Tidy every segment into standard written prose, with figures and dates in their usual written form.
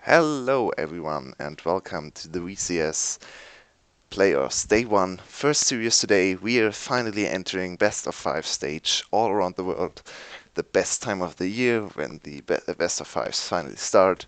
Hello everyone and welcome to the VCS Playoffs Day 1 first series today. We are finally entering best of 5 stage all around the world. The best time of the year when the best of 5s finally start.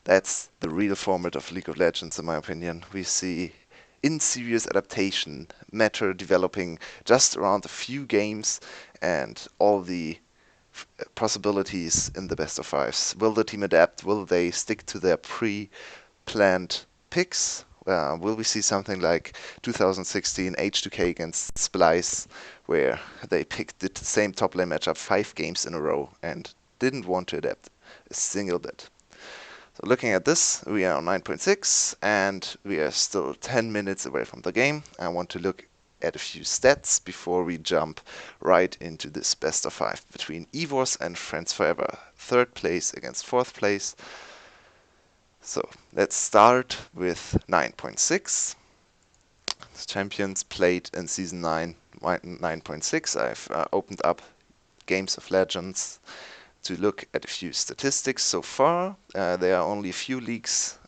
That's the real format of League of Legends in my opinion. We see in-series adaptation, matter developing just around a few games and all the possibilities in the best of 5s. Will the team adapt? Will they stick to their pre-planned picks? Will we see something like 2016 H2K against Splice, where they picked the same top lane matchup 5 games in a row and didn't want to adapt a single bit? So looking at this, we are on 9.6 and we are still 10 minutes away from the game. I want to look at a few stats before we jump right into this best of 5 between Evos and Friends Forever. Third place against fourth place. So let's start with 9.6. Champions played in Season 9, 9.6. I've opened up Games of Legends to look at a few statistics so far. There are only a few leagues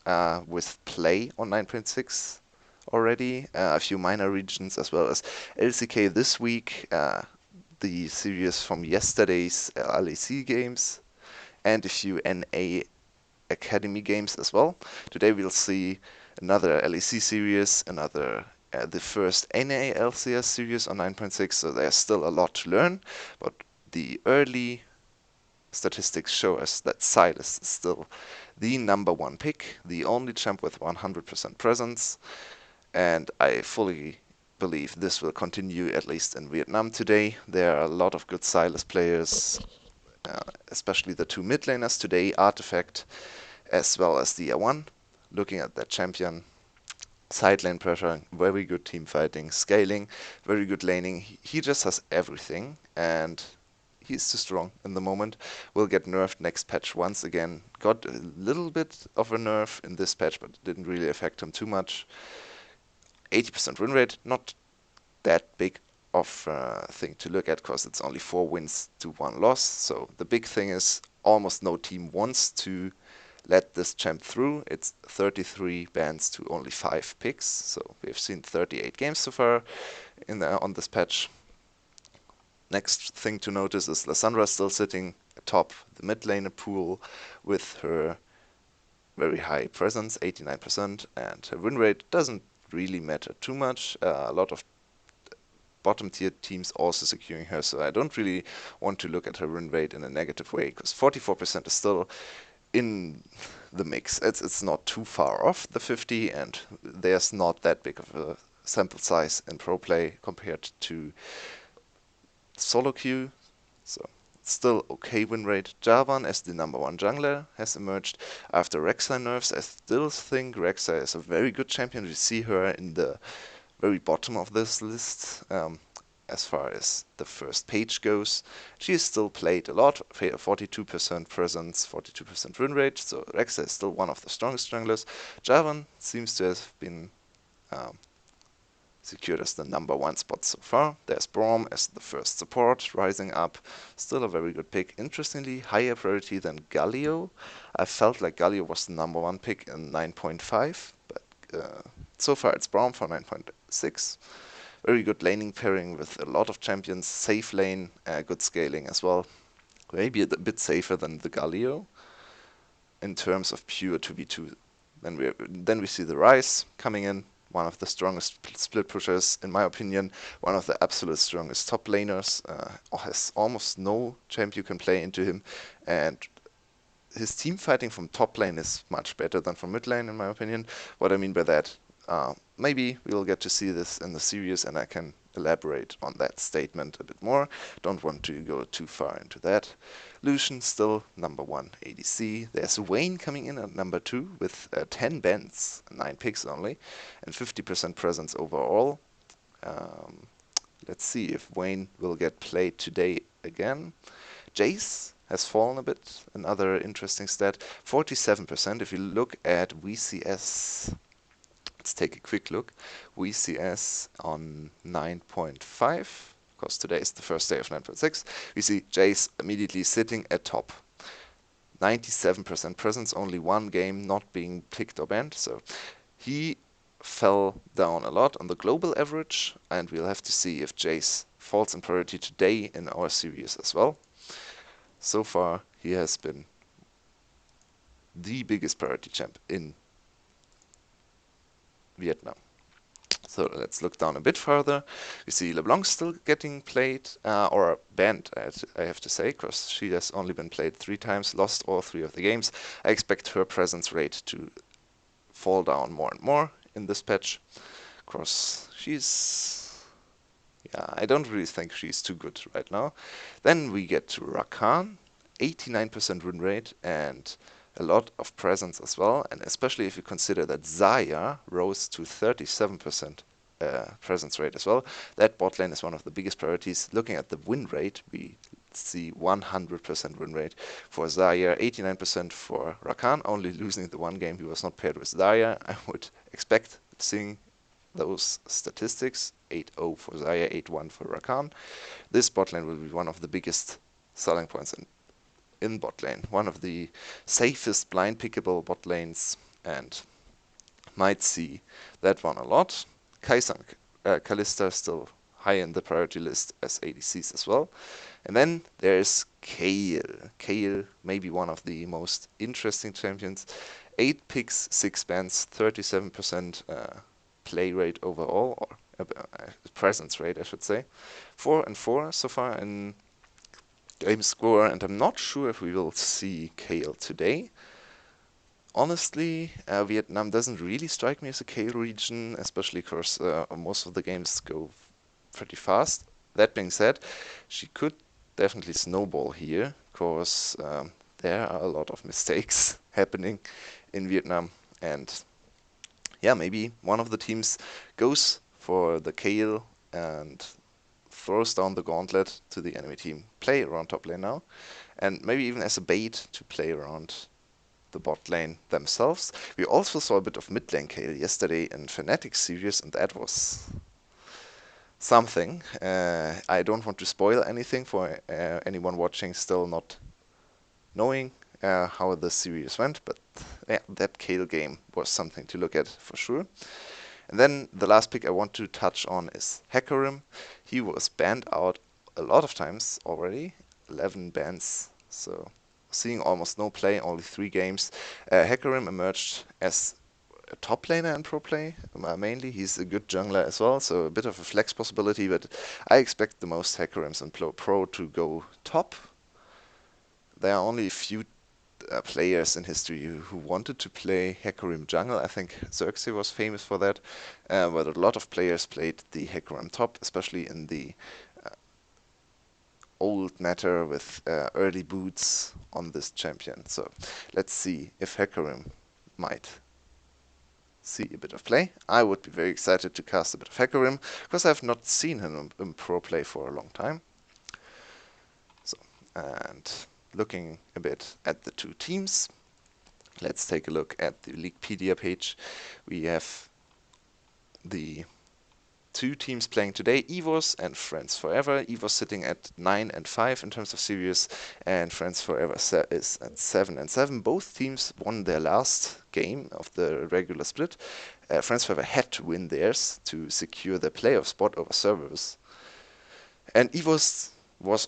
with play on 9.6 already, a few minor regions as well as LCK this week, the series from yesterday's LEC games, and a few NA Academy games as well. Today we'll see another LEC series, another the first NA LCS series on 9.6, so there's still a lot to learn, but the early statistics show us that Sylas is still the #1 pick, the only champ with 100% presence, and I fully believe this will continue at least in Vietnam today. There are a lot of good Sylas players, especially the two mid laners today, Artifact as well as the A1. Looking at that champion, side lane pressure, very good team fighting, scaling, very good laning. He just has everything, and he's too strong in the moment. Will get nerfed next patch once again. Got a little bit of a nerf in this patch, but it didn't really affect him too much. 80% win rate, not that big of a thing to look at because it's only 4 wins to 1 loss. So the big thing is almost no team wants to let this champ through. It's 33 bans to only 5 picks. So we've seen 38 games so far on this patch. Next thing to notice is Lysandra still sitting atop the mid laner pool with her very high presence, 89%, and her win rate doesn't really matter too much. A lot of bottom tier teams also securing her, so I don't really want to look at her win rate in a negative way, because 44% is still in the mix. It's not too far off the 50, and there's not that big of a sample size in pro play compared to solo queue, so still okay win rate. Jarvan as the #1 jungler has emerged after Rek'Sai nerfs. I still think Rek'Sai is a very good champion. We see her in the very bottom of this list as far as the first page goes. She is still played a lot, 42% presence, 42% win rate, so Rek'Sai is still one of the strongest junglers. Jarvan seems to have been secured as the #1 spot so far. There's Braum as the first support, rising up. Still a very good pick. Interestingly, higher priority than Galio. I felt like Galio was the #1 pick in 9.5, but so far it's Braum for 9.6. Very good laning pairing with a lot of champions. Safe lane, good scaling as well. Maybe a bit safer than the Galio in terms of pure 2v2. Then we see the Rise coming in. One of the strongest split pushers, in my opinion, one of the absolute strongest top laners, has almost no champ you can play into him, and his team fighting from top lane is much better than from mid lane, in my opinion. What I mean by that, maybe we'll get to see this in the series and I can elaborate on that statement a bit more. Don't want to go too far into that. Lucian still #1 ADC. There's Wayne coming in at #2 with 10 bans, 9 picks only, and 50% presence overall. Let's see if Wayne will get played today again. Jace has fallen a bit. Another interesting stat, 47%. If you look at VCS, let's take a quick look. VCS on 9.5, because today is the first day of 9.6. We see Jace immediately sitting at top. 97% presence, only one game not being picked or banned. So he fell down a lot on the global average, and we'll have to see if Jace falls in priority today in our series as well. So far, he has been the biggest priority champ in Vietnam. So let's look down a bit further. We see LeBlanc still getting played, or banned, I have to say, because she has only been played 3 times, lost all 3 of the games. I expect her presence rate to fall down more and more in this patch, because I don't really think she's too good right now. Then we get to Rakan, 89% win rate, and a lot of presence as well, and especially if you consider that Zarya rose to 37% presence rate as well. That bot lane is one of the biggest priorities. Looking at the win rate, we see 100% win rate for Zarya, 89% for Rakan, only losing the one game he was not paired with Zarya. I would expect seeing those statistics, 8-0 for Zarya, 8-1 for Rakan. This bot lane will be one of the biggest selling points in bot lane, one of the safest blind pickable bot lanes, and might see that one a lot. Kai'Sa and Kalista still high in the priority list as ADCs as well. And then there's Kayle. Kayle may be one of the most interesting champions. 8 picks, 6 bans, 37% play rate overall, or presence rate, I should say. 4-4 so far in game score, and I'm not sure if we will see Kayle today. Honestly, Vietnam doesn't really strike me as a Kayle region, especially because most of the games go pretty fast. That being said, she could definitely snowball here, because there are a lot of mistakes happening in Vietnam, and yeah, maybe one of the teams goes for the Kayle and throws down the gauntlet to the enemy team. Play around top lane now, and maybe even as a bait to play around the bot lane themselves. We also saw a bit of mid lane Kayle yesterday in Fnatic series, and that was something. I don't want to spoil anything for anyone watching still not knowing how the series went, but yeah, that Kayle game was something to look at for sure. And then the last pick I want to touch on is Hecarim. He was banned out a lot of times already, 11 bans, so seeing almost no play, only 3 games. Hecarim emerged as a top laner in pro play, mainly. He's a good jungler as well, so a bit of a flex possibility, but I expect the most Hecarims in pro to go top. There are only a few players in history who wanted to play Hecarim jungle. I think Xerxes was famous for that, but a lot of players played the Hecarim top, especially in the old meta with early boots on this champion. So let's see if Hecarim might see a bit of play. I would be very excited to cast a bit of Hecarim, because I've not seen him in pro play for a long time. So, and looking a bit at the 2 teams, let's take a look at the Leaguepedia page. We have the 2 teams playing today, EVOS and Friends Forever. EVOS sitting at 9-5 in terms of series, and Friends Forever is at 7-7. Both teams won their last game of the regular split. Friends Forever had to win theirs to secure their playoff spot over Cerberus. And EVOS was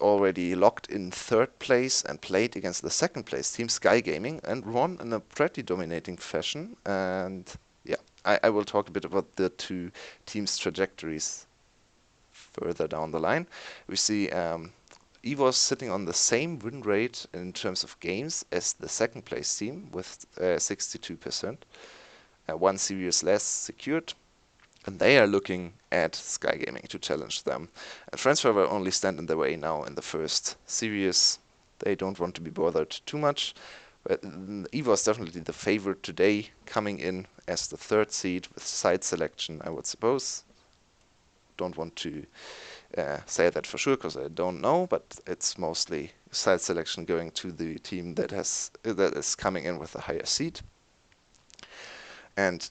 already locked in 3rd place and played against the 2nd place team, Sky Gaming, and won in a pretty dominating fashion. And yeah, I will talk a bit about the 2 teams' trajectories further down the line. We see EVOS sitting on the same win rate in terms of games as the 2nd place team with 62%, 1 series less secured. And they are looking at Sky Gaming to challenge them. And Friends Forever only stand in their way now in the 1st series. They don't want to be bothered too much. But EVO is definitely the favorite today, coming in as the 3rd seed with side selection, I would suppose. Don't want to say that for sure, because I don't know, but it's mostly side selection going to the team that is coming in with a higher seed. And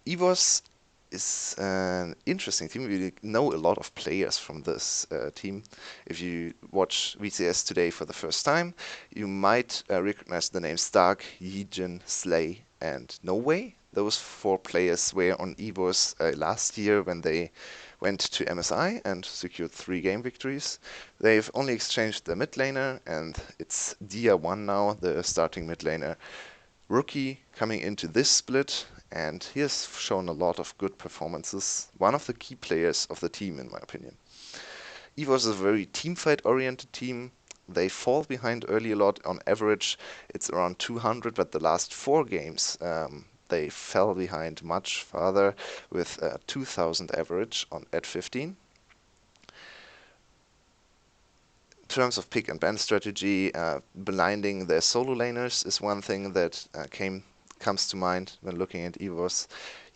EVOS is an interesting team. We know a lot of players from this team. If you watch VCS today for the first time, you might recognize the names Stark, Yijin, Slay, and Yulwei. Those four players were on EVOS last year when they went to MSI and secured 3 game victories. They've only exchanged their mid laner, and it's Dia1 now, the starting mid laner. Rookie coming into this split, and he has shown a lot of good performances. One of the key players of the team, in my opinion. EVOS is a very teamfight oriented team. They fall behind early a lot. On average, it's around 200, but the last 4 games they fell behind much farther with 2000 average at 15. In terms of pick and ban strategy, blinding their solo laners is one thing that comes to mind when looking at EVOS.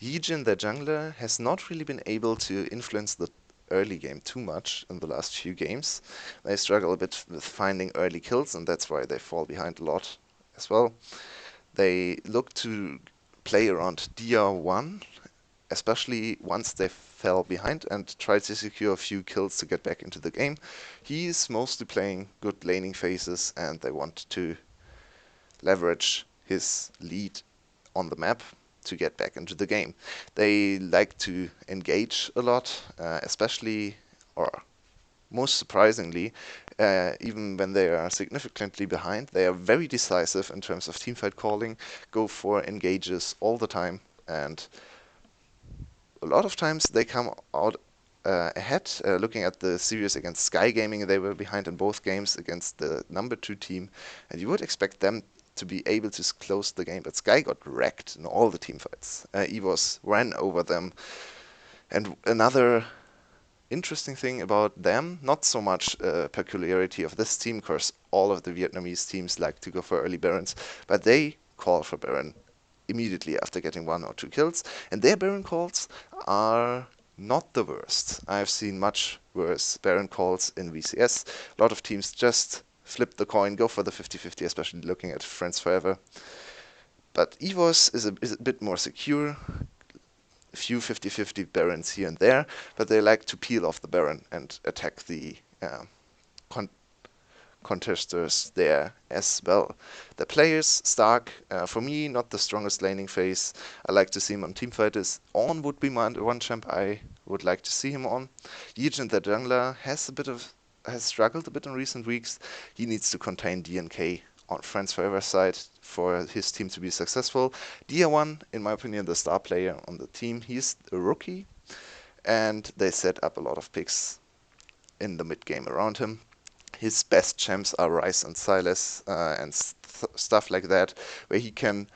Yijin, their jungler, has not really been able to influence the early game too much in the last few games. They struggle a bit with finding early kills, and that's why they fall behind a lot as well. They look to play around DR1, especially once they fell behind, and try to secure a few kills to get back into the game. He's mostly playing good laning phases, and they want to leverage his lead on the map to get back into the game. They like to engage a lot, especially, or most surprisingly, even when they are significantly behind, they are very decisive in terms of teamfight calling, go for engages all the time, and a lot of times they come out ahead. Looking at the series against Sky Gaming, they were behind in both games against the number 2 team, and you would expect them to be able to close the game, but Sky got wrecked in all the team fights. EVOS ran over them, and another interesting thing about them, not so much peculiarity of this team, because all of the Vietnamese teams like to go for early Barons, but they call for Baron immediately after getting 1 or 2 kills, and their Baron calls are not the worst. I've seen much worse Baron calls in VCS. A lot of teams just flip the coin, go for the 50-50, especially looking at Friends Forever. But EVOS is a bit more secure. A few 50-50 Barons here and there, but they like to peel off the Baron and attack the con contesters there as well. The players, Stark, for me, not the strongest laning phase. I like to see him on teamfighters. On would be my one champ I would like to see him on. Yijin, the jungler, has struggled a bit in recent weeks. He needs to contain DNK on Friends Forever side for his team to be successful. Dia1, in my opinion, the star player on the team. He's a rookie, and they set up a lot of picks in the mid game around him. His best champs are Rice and Silas and stuff like that, where he can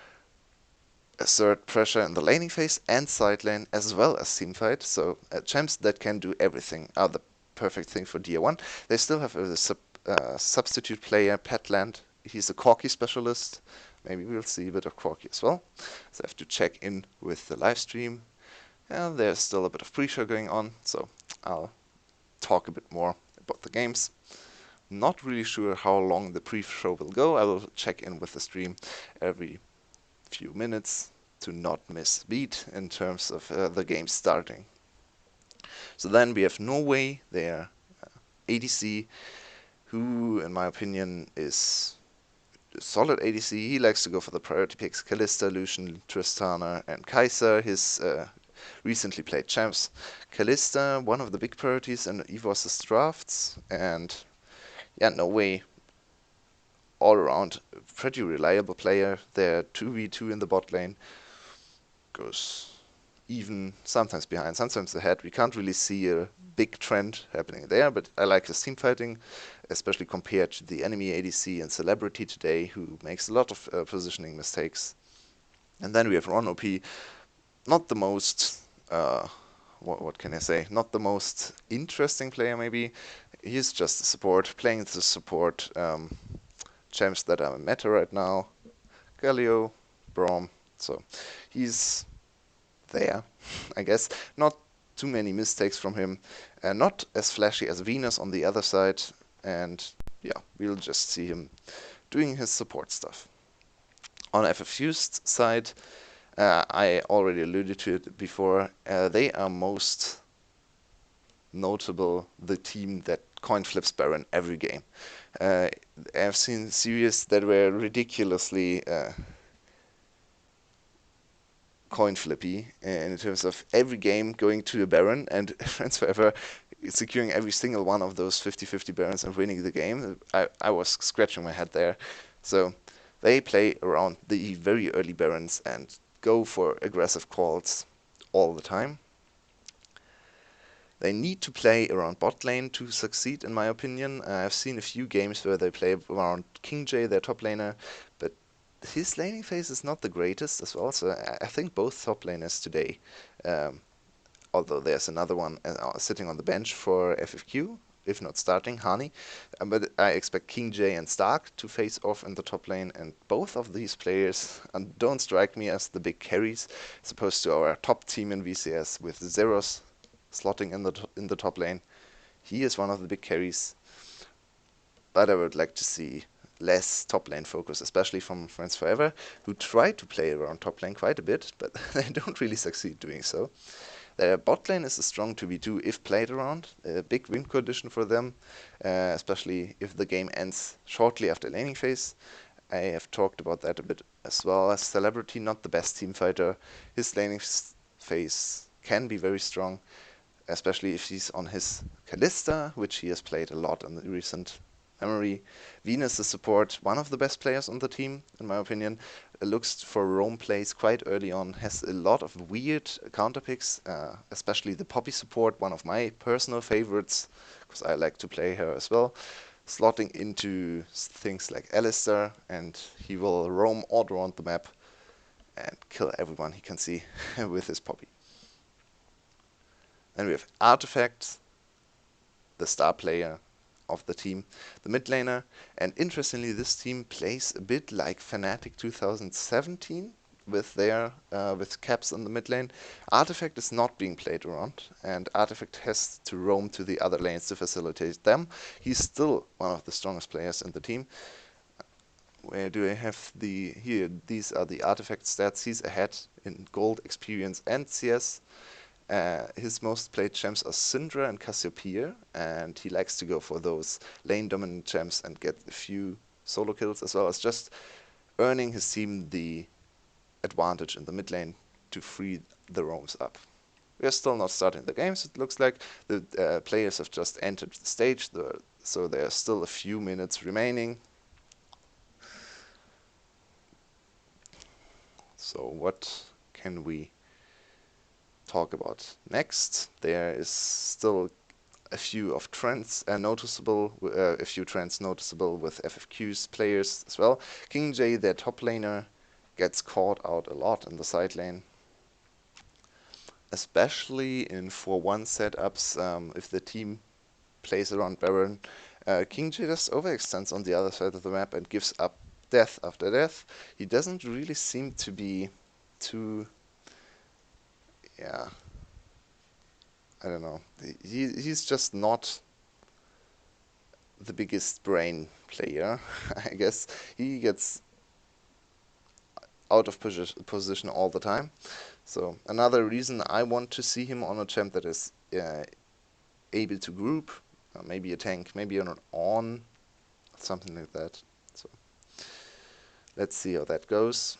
assert pressure in the laning phase and side lane as well as teamfight. So champs that can do everything are the perfect thing for Dia1. They still have a substitute player, Petland. He's a Corki specialist. Maybe we'll see a bit of Corki as well. So I have to check in with the live stream. And there's still a bit of pre-show going on, so I'll talk a bit more about the games. Not really sure how long the pre-show will go. I will check in with the stream every few minutes to not miss a beat in terms of the game starting. So then we have Yulwei, their ADC, who, in my opinion, is a solid ADC. He likes to go for the priority picks: Kalista, Lucian, Tristana, and Kai'Sa, his recently played champs. Kalista, one of the big priorities in EVOS's drafts, and yeah, Yulwei, all around pretty reliable player. They're 2v2 in the bot lane. Goes even, sometimes behind, sometimes ahead. We can't really see a big trend happening there, but I like his team fighting, especially compared to the enemy ADC and Celebrity today, who makes a lot of positioning mistakes. And then we have Ron OP, not the most, what can I say, not the most interesting player maybe. He's just a support, playing the support champs that are meta right now. Galio, Braum, so he's there, I guess. Not too many mistakes from him. Not as flashy as Venus on the other side. And yeah, we'll just see him doing his support stuff. On FFU's side, I already alluded to it before. They are most notable the team that coin flips Baron every game. Uh, I've seen series that were ridiculously coin flippy in terms of every game going to the Baron and Friends Forever securing every single one of those 50-50 Barons and winning the game. I was scratching my head there. So they play around the very early Barons and go for aggressive calls all the time. They need to play around bot lane to succeed, in my opinion. I've seen a few games where they play around King J, their top laner, but his laning phase is not the greatest as well. So I think both top laners today, um, although there's another one sitting on the bench for FFQ, if not starting, Hani. But I expect King J and Stark to face off in the top lane, and both of these players don't strike me as the big carries, as opposed to our top team in VCS with Zeros slotting in the top lane. He is one of the big carries, but I would like to see less top lane focus, especially from Friends Forever, who try to play around top lane quite a bit, but they don't really succeed doing so. Their bot lane is a strong 2v2 if played around, a big win condition for them, especially if the game ends shortly after laning phase. I have talked about that a bit as well. As Celebrity, not the best team fighter, his laning phase can be very strong, especially if he's on his Kalista, which he has played a lot in the recent memory. Venus is support, one of the best players on the team, in my opinion. Looks for roam plays quite early on, has a lot of weird counter picks, especially the Poppy support, one of my personal favorites, because I like to play her as well. Slotting into things like Alistair, and he will roam all around the map and kill everyone he can see with his Poppy. Then we have Artifact, the star player of the team, the mid laner, and interestingly, this team plays a bit like Fnatic 2017 with their with caps in the mid lane. Artifact is not being played around, and Artifact has to roam to the other lanes to facilitate them. He's still one of the strongest players in the team. Where do I have the here? These are the Artifact stats. He's ahead in gold, experience, and CS. His most played champs are Syndra and Cassiopeia, and he likes to go for those lane dominant champs and get a few solo kills, as well as just earning his team the advantage in the mid lane to free the roams up. We are still not starting the games, it looks like. The players have just entered the stage, so there are still a few minutes remaining. So what can we talk about next? There is still a few trends noticeable with FFQ's players as well. King J, their top laner, gets caught out a lot in the side lane, especially in 4-1 setups. If the team plays around Baron, King J just overextends on the other side of the map and gives up death after death. He doesn't really seem to be too, yeah, I don't know. He's just not the biggest brain player, I guess. He gets out of position all the time. So another reason I want to see him on a champ that is able to group, maybe a tank, maybe an on, something like that. So let's see how that goes.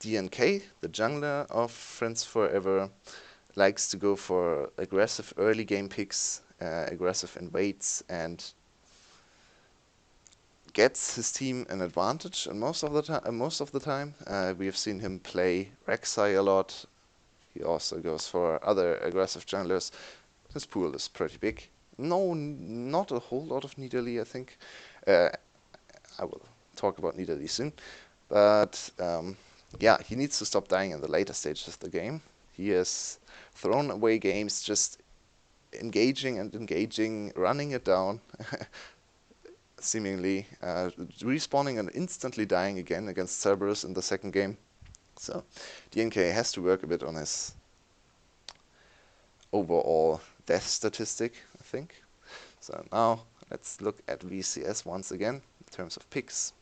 DNK, the jungler of Friends Forever, likes to go for aggressive early game picks, aggressive in waits, and gets his team an advantage. And most of the time, we have seen him play Rek'Sai a lot. He also goes for other aggressive junglers. His pool is pretty big. No, not a whole lot of Nidalee, I think. I will talk about Nidalee soon. But yeah, he needs to stop dying in the later stages of the game. He has thrown away games just engaging and engaging, running it down, seemingly respawning and instantly dying again against Cerberus in the second game. So DNK has to work a bit on his overall death statistic, I think. So now let's look at VCS once again. terms of picks.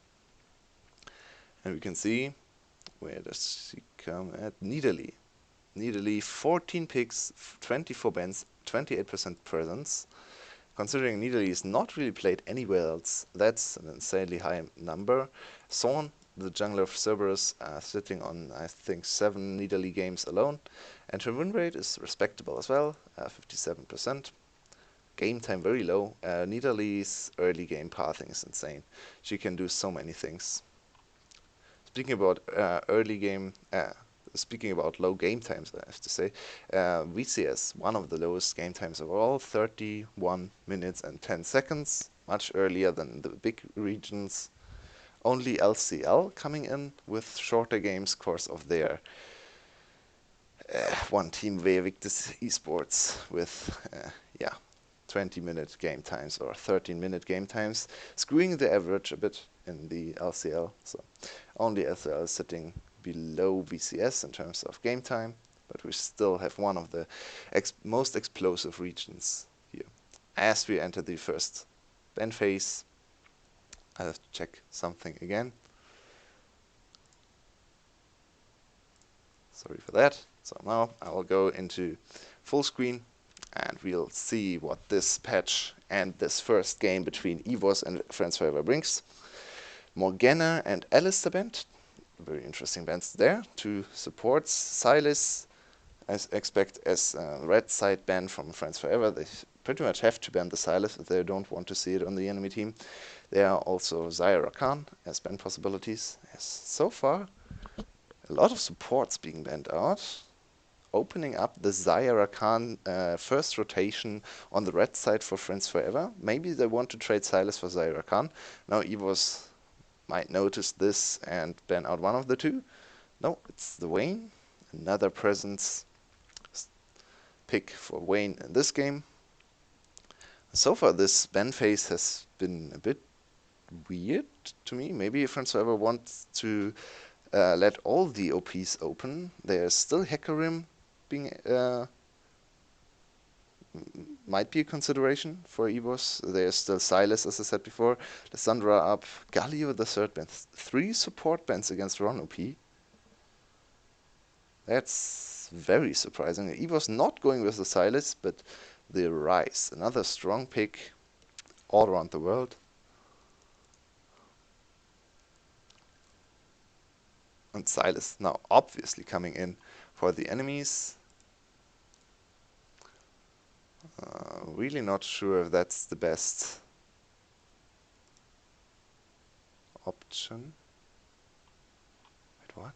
And we can see, where does she come at? Nidalee. Nidalee, 14 picks, 24 bans, 28% presence. Considering Nidalee is not really played anywhere else, that's an insanely high number. Sorn, the jungler of Cerberus, sitting on, I think, 7 Nidalee games alone. And her win rate is respectable as well, 57%. Game time very low. Nidalee's early game pathing is insane. She can do so many things. Speaking about speaking about low game times, I have to say, VCS, one of the lowest game times overall, 31 minutes and 10 seconds, much earlier than the big regions. Only LCL coming in with shorter games course of their one team, VCS Esports, with 20-minute game times or 13-minute game times, screwing the average a bit in the LCL. So only LCL is sitting below VCS in terms of game time, but we still have one of the most explosive regions here. As we enter the first ban phase, I have to check something again. Sorry for that. So now I will go into full screen and we'll see what this patch and this first game between EVOS and Friends Forever brings. Morgana and Alistair banned. Very interesting bans there. 2 supports. Silas, I expect, as a red side ban from Friends Forever. They pretty much have to ban the Silas if they don't want to see it on the enemy team. There are also Zyra Khan as ban possibilities. Yes, so far, a lot of supports being banned out, opening up the Zyra Khan first rotation on the red side for Friends Forever. Maybe they want to trade Silas for Zyra Khan. Now EVOS might notice this and ban out one of the two. No, it's the Vayne. Another presence pick for Vayne in this game. So far this ban phase has been a bit weird to me. Maybe Friends Forever wants to let all the OPs open. There's still Hecarim being might be a consideration for EVOS. There's still Silas, as I said before. Lissandra up. Galio the third ban. 3 support bans against Ron OP. That's very surprising. EVOS not going with the Silas, but the Rise. Another strong pick all around the world. And Silas now obviously coming in for the enemies. Really not sure if that's the best option. Wait, what?